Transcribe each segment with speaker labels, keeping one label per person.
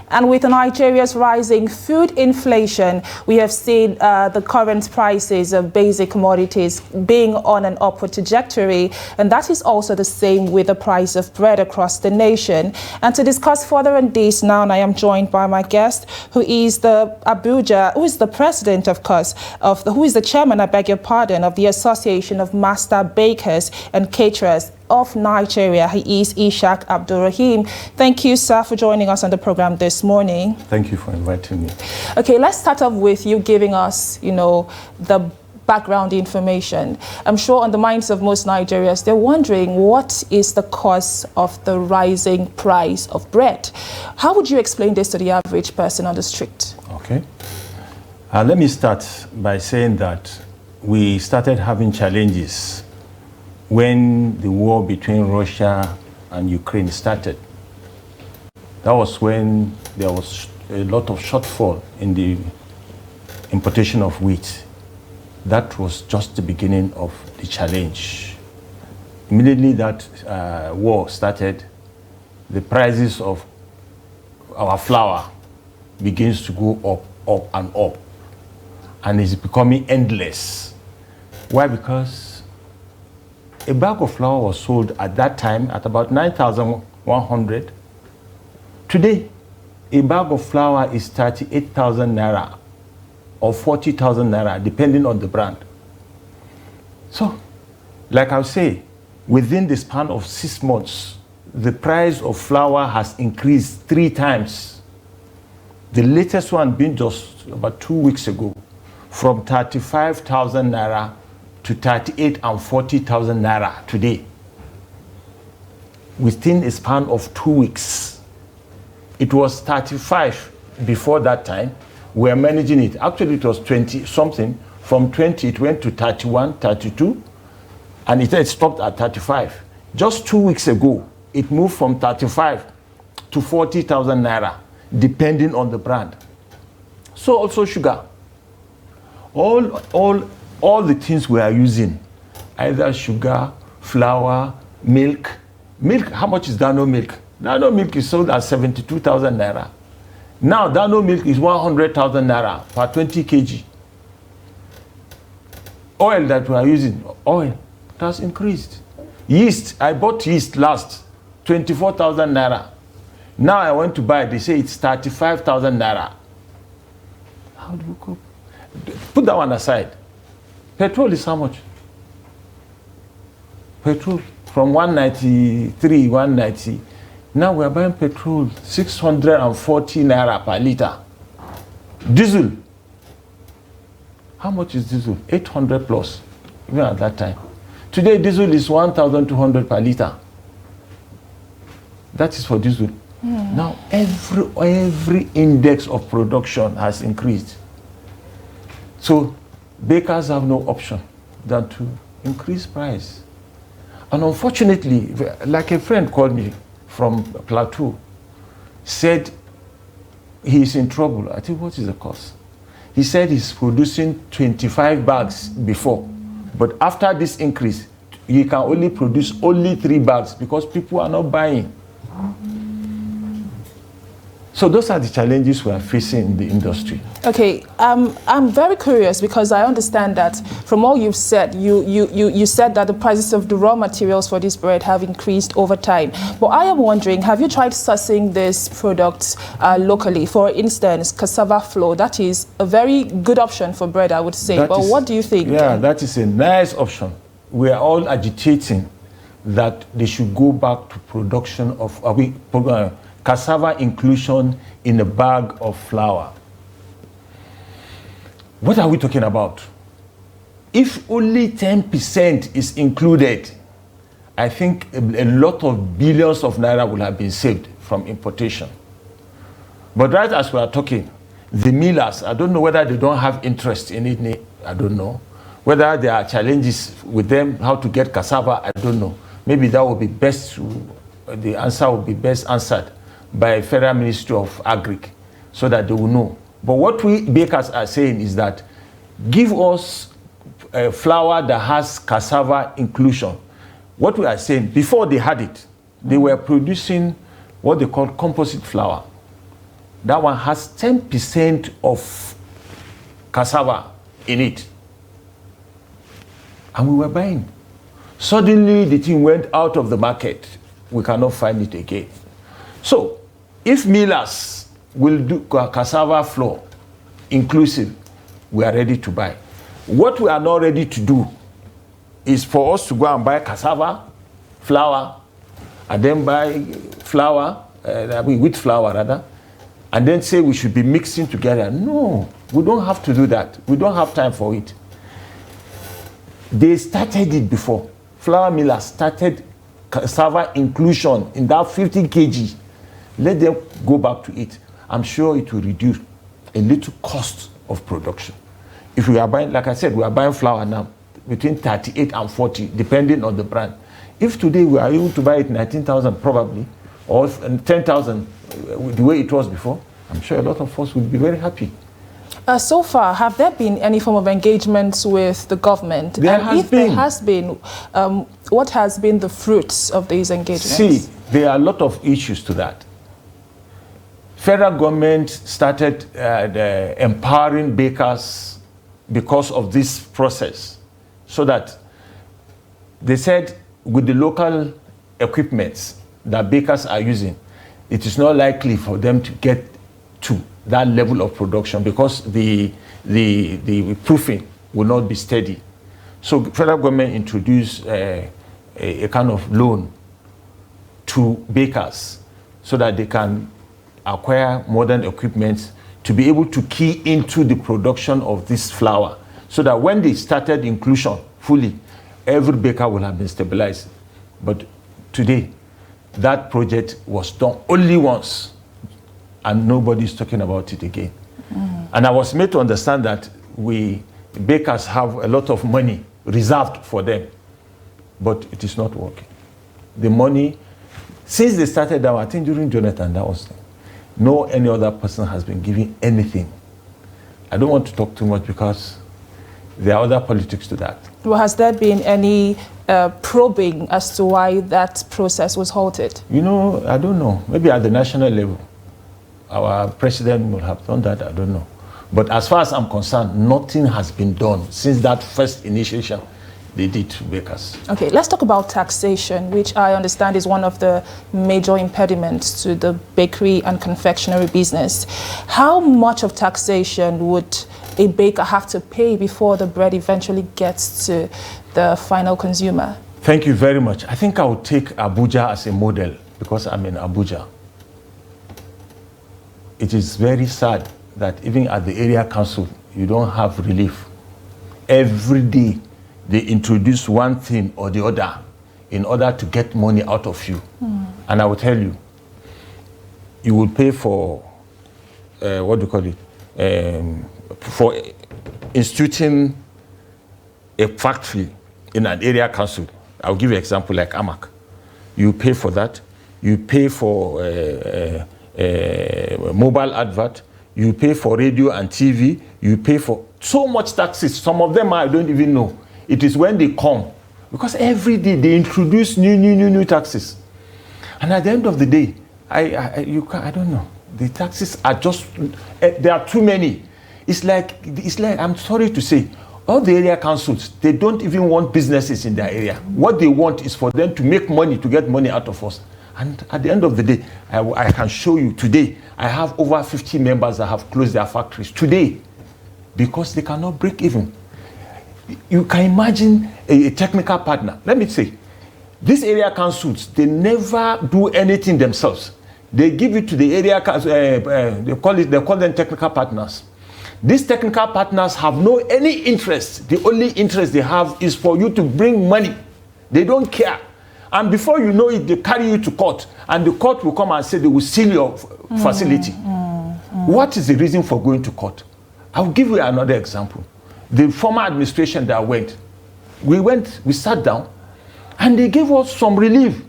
Speaker 1: And with Nigeria's rising food inflation, we have seen the current prices of basic commodities being on an upward trajectory. And that is also the same with the price of bread across the nation. And to discuss further on this now, I am joined by my guest, who is the president, of course, who is the chairman, I beg your pardon, of the Association of Master Bakers and Caterers of Nigeria. He is Ishaq Abdurrahim. Thank you, sir, for joining us on the program this morning.
Speaker 2: Thank you for inviting me.
Speaker 1: Okay, let's start off with you giving us, the background information. I'm sure on the minds of most Nigerians, they're wondering what is the cause of the rising price of bread. How would you explain this to the average person on the street?
Speaker 2: Okay. Let me start by saying that we started having challenges when the war between Russia and Ukraine started. That was when there was a lot of shortfall in the importation of wheat. That was just the beginning of the challenge. Immediately that war started, the prices of our flour begins to go up and up. And it's becoming endless. Why? Because a bag of flour was sold at that time at about 9,100. Today, a bag of flour is 38,000 naira or 40,000 naira, depending on the brand. So, like I say, within the span of 6 months, the price of flour has increased 3 times. The latest one being just about 2 weeks ago, from 35,000 naira to 38 and 40,000 naira today. Within a span of 2 weeks. It was 35 before that time. We are managing it. Actually, it was 20 something. From 20, it went to 31, 32, and it stopped at 35. Just 2 weeks ago, it moved from 35 to 40,000 naira, depending on the brand. So also sugar. All the things we are using, either sugar, flour, milk. Milk, how much is Dano milk? Dano milk is sold at 72,000 naira. Now, Dano milk is 100,000 naira per 20 kg. Oil that we are using, oil, it has increased. Yeast, I bought yeast last, 24,000 naira. Now I went to buy, they say it's 35,000 naira. How do we cope? Put that one aside. Petrol is how much? Petrol from 193, 190. Now we are buying petrol 640 naira per liter. Diesel. How much is diesel? 800 plus, even at that time. Today diesel is 1,200 per liter. That is for diesel. Now every index of production has increased. So bakers have no option than to increase price. And unfortunately, like a friend called me from Plateau, said he's in trouble. I think, what is the cause? He said he's producing 25 bags before, but after this increase, he can only produce 3 bags because people are not buying. So those are the challenges we are facing in the industry. Okay,
Speaker 1: I'm very curious because I understand that from all you've said, you said that the prices of the raw materials for this bread have increased over time. But I am wondering, have you tried sourcing these products locally? For instance, cassava flour, that is a very good option for bread, I would say. But what do you think?
Speaker 2: Yeah, that is a nice option. We are all agitating that they should go back to production of cassava inclusion in a bag of flour. What are we talking about? If only 10% is included, I think a lot of billions of naira will have been saved from importation. But right as we are talking, the millers, I don't know whether they don't have interest in it, I don't know. Whether there are challenges with them, how to get cassava, I don't know. Maybe that would be best, the answer would be best answered by Federal Ministry of Agri, so that they will know. But what we bakers are saying is that give us a flour that has cassava inclusion. What we are saying, before they had it, they were producing what they call composite flour. that one has 10% of cassava in it. And we were buying. Suddenly, the thing went out of the market. We cannot find it again. So, if millers will do cassava flour inclusive, we are ready to buy. What we are not ready to do is for us to go and buy cassava flour, and then buy flour, wheat flour rather, and then say we should be mixing together. No, we don't have to do that. We don't have time for it. They started it before. Flour millers started cassava inclusion in that 50 kg. Let them go back to it. I'm sure it will reduce a little cost of production. If we are buying, like I said, we are buying flour now between 38 and 40, depending on the brand. If today we are able to buy it 19,000 probably, or 10,000 the way it was before, I'm sure a lot of us will be very happy.
Speaker 1: So far, have there been any form of engagements with the government?
Speaker 2: There has been,
Speaker 1: what has been the fruits of these engagements?
Speaker 2: See, there are a lot of issues to that. Federal government started empowering bakers because of this process, so that they said with the local equipments that bakers are using, it is not likely for them to get to that level of production because the proofing will not be steady. So federal government introduced a kind of loan to bakers so that they can acquire modern equipment to be able to key into the production of this flour, so that when they started inclusion fully, every baker will have been stabilized. But today, that project was done only once, and nobody's talking about it again. And I was made to understand that bakers have a lot of money reserved for them, but it is not working. The money, since they started that, I think during Jonathan, that was, no any other person has been giving anything. I don't want to talk too much because there are other politics to that.
Speaker 1: Well, has there been any probing as to why that process was halted?
Speaker 2: You know, I don't know. Maybe at the national level, our president will have done that, I don't know. But as far as I'm concerned, nothing has been done since that first initiation they did to bakers. Okay,
Speaker 1: let's talk about taxation, which I understand is one of the major impediments to the bakery and confectionery business. How much of taxation would a baker have to pay before the bread eventually gets to the final consumer?
Speaker 2: Thank you very much. I think I would take Abuja as a model because I'm in Abuja. It is very sad that even at the area council, you don't have relief. Every day, they introduce one thing or the other in order to get money out of you. And I will tell you, you will pay for, what do you call it, for instituting a factory in an area council. I'll give you an example like Amak. You pay for that. You pay for mobile advert, you pay for radio and TV, you pay for so much taxes. Some of them I don't even know. It is when they come, because every day they introduce new taxes. And at the end of the day, I don't know. The taxes are just, there are too many. It's like, I'm sorry to say, all the area councils, they don't even want businesses in their area. What they want is for them to make money, to get money out of us. And at the end of the day, I can show you today, I have over 50 members that have closed their factories today because they cannot break even. You can imagine a technical partner. Let me say, these area councils, they never do anything themselves. They give it to the area council, they call them technical partners. These technical partners have no any interest. The only interest they have is for you to bring money. They don't care. And before you know it, they carry you to court. And the court will come and say they will seal your facility. What is the reason for going to court? I'll give you another example. The former administration that we sat down, and they gave us some relief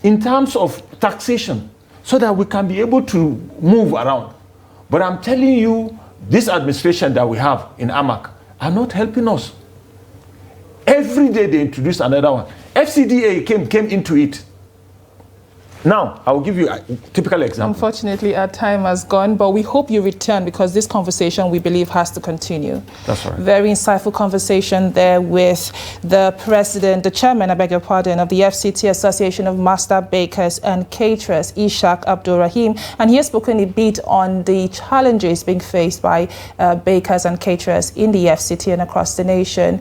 Speaker 2: in terms of taxation so that we can be able to move around. But I'm telling you, this administration that we have in Amak are not helping us. Every day they introduce another one. FCDA came into it. Now, I will give you a typical example.
Speaker 1: Unfortunately, our time has gone, but we hope you return because this conversation, we believe, has to continue.
Speaker 2: That's right.
Speaker 1: Very insightful conversation there with the president, the chairman, I beg your pardon, of the FCT Association of Master Bakers and Caterers, Ishaq Abdul-Rahim, and he has spoken a bit on the challenges being faced by bakers and caterers in the FCT and across the nation.